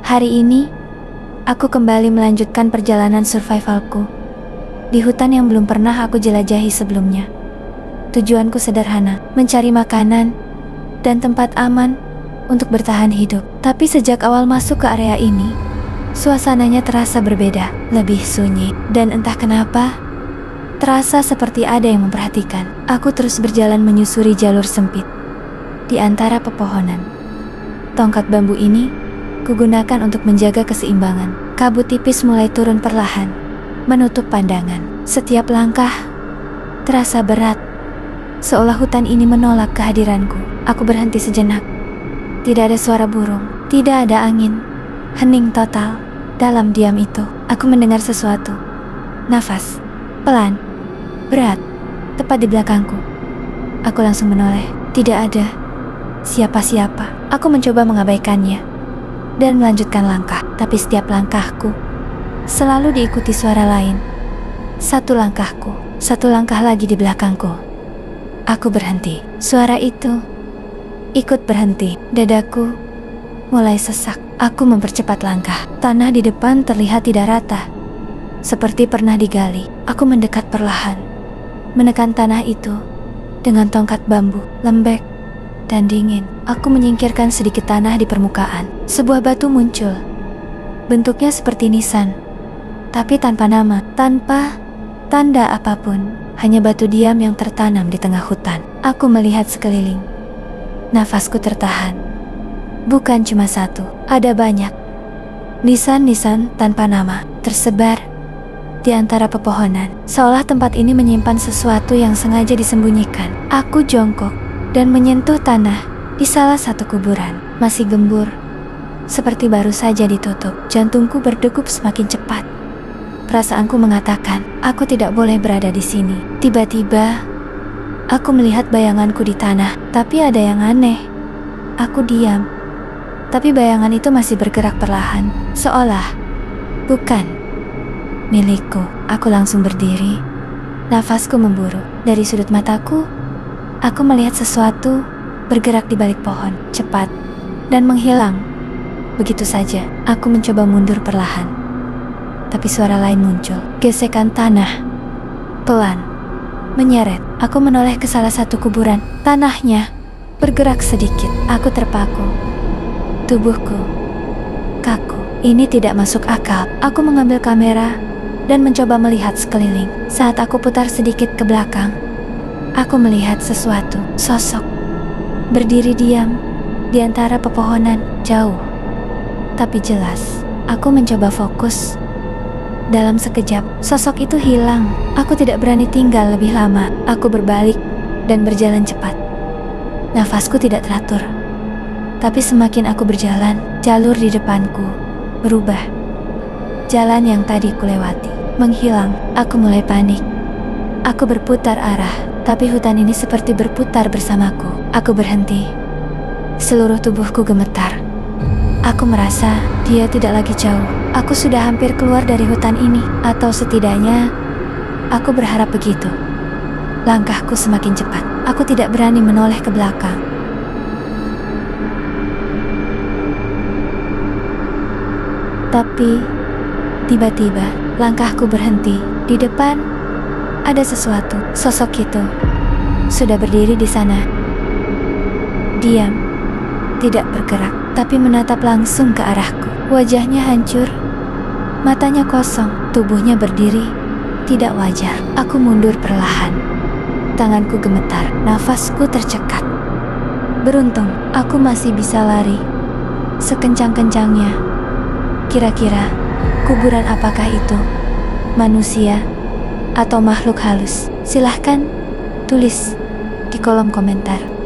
Hari ini, aku kembali melanjutkan perjalanan survivalku di hutan yang belum pernah aku jelajahi sebelumnya. Tujuanku sederhana, mencari makanan dan tempat aman untuk bertahan hidup. Tapi sejak awal masuk ke area ini, suasananya terasa berbeda, lebih sunyi, dan entah kenapa, terasa seperti ada yang memperhatikan. Aku terus berjalan menyusuri jalur sempit di antara pepohonan. Tongkat bambu ini kugunakan untuk menjaga keseimbangan. Kabut tipis mulai turun perlahan, menutup pandangan. Setiap langkah terasa berat, seolah hutan ini menolak kehadiranku. Aku berhenti sejenak. Tidak ada suara burung, tidak ada angin. Hening total. Dalam diam itu, aku mendengar sesuatu. Nafas, pelan, berat, tepat di belakangku. Aku langsung menoleh. Tidak ada siapa-siapa. Aku mencoba mengabaikannya dan melanjutkan langkah. Tapi setiap langkahku selalu diikuti suara lain. Satu langkahku, satu langkah lagi di belakangku. Aku berhenti. Suara itu ikut berhenti. Dadaku mulai sesak. Aku mempercepat langkah. Tanah di depan terlihat tidak rata, seperti pernah digali. Aku mendekat perlahan, menekan tanah itu dengan tongkat bambu, lembek dan dingin. Aku menyingkirkan sedikit tanah di permukaan. Sebuah batu muncul. Bentuknya seperti nisan, tapi tanpa nama, tanpa tanda apapun. Hanya batu diam yang tertanam di tengah hutan. Aku melihat sekeliling. Nafasku tertahan. Bukan cuma satu, ada banyak nisan-nisan tanpa nama tersebar di antara pepohonan, seolah tempat ini menyimpan sesuatu yang sengaja disembunyikan. Aku jongkok dan menyentuh tanah di salah satu kuburan. Masih gembur, seperti baru saja ditutup. Jantungku berdegup semakin cepat. Perasaanku mengatakan, aku tidak boleh berada di sini. Tiba-tiba, aku melihat bayanganku di tanah, tapi ada yang aneh. Aku diam, tapi bayangan itu masih bergerak perlahan, seolah bukan milikku. Aku langsung berdiri. Nafasku memburu. Dari sudut mataku, aku melihat sesuatu bergerak di balik pohon, cepat dan menghilang. Begitu saja. Aku mencoba mundur perlahan, tapi suara lain muncul. Gesekan tanah pelan menyeret. Aku menoleh ke salah satu kuburan. Tanahnya bergerak sedikit. Aku terpaku. Tubuhku kaku. Ini tidak masuk akal. Aku mengambil kamera dan mencoba melihat sekeliling. Saat aku putar sedikit ke belakang, aku melihat sesuatu. Sosok berdiri diam di antara pepohonan, jauh tapi jelas. Aku mencoba fokus. Dalam sekejap, sosok itu hilang. Aku tidak berani tinggal lebih lama. Aku berbalik dan berjalan cepat. Nafasku tidak teratur. Tapi semakin aku berjalan, jalur di depanku berubah. Jalan yang tadi kulewati menghilang. Aku mulai panik. Aku berputar arah, tapi hutan ini seperti berputar bersamaku. Aku berhenti. Seluruh tubuhku gemetar. Aku merasa dia tidak lagi jauh. Aku sudah hampir keluar dari hutan ini, atau setidaknya aku berharap begitu. Langkahku semakin cepat. Aku tidak berani menoleh ke belakang. Tapi tiba-tiba langkahku berhenti. Di depan ada sesuatu. Sosok itu sudah berdiri di sana. Diam, tidak bergerak, tapi menatap langsung ke arahku. Wajahnya hancur, matanya kosong, tubuhnya berdiri tidak wajar. Aku mundur perlahan. Tanganku gemetar, nafasku tercekat. Beruntung, aku masih bisa lari sekencang-kencangnya. Kira-kira kuburan apakah itu? Manusia atau makhluk halus? Silahkan tulis di kolom komentar.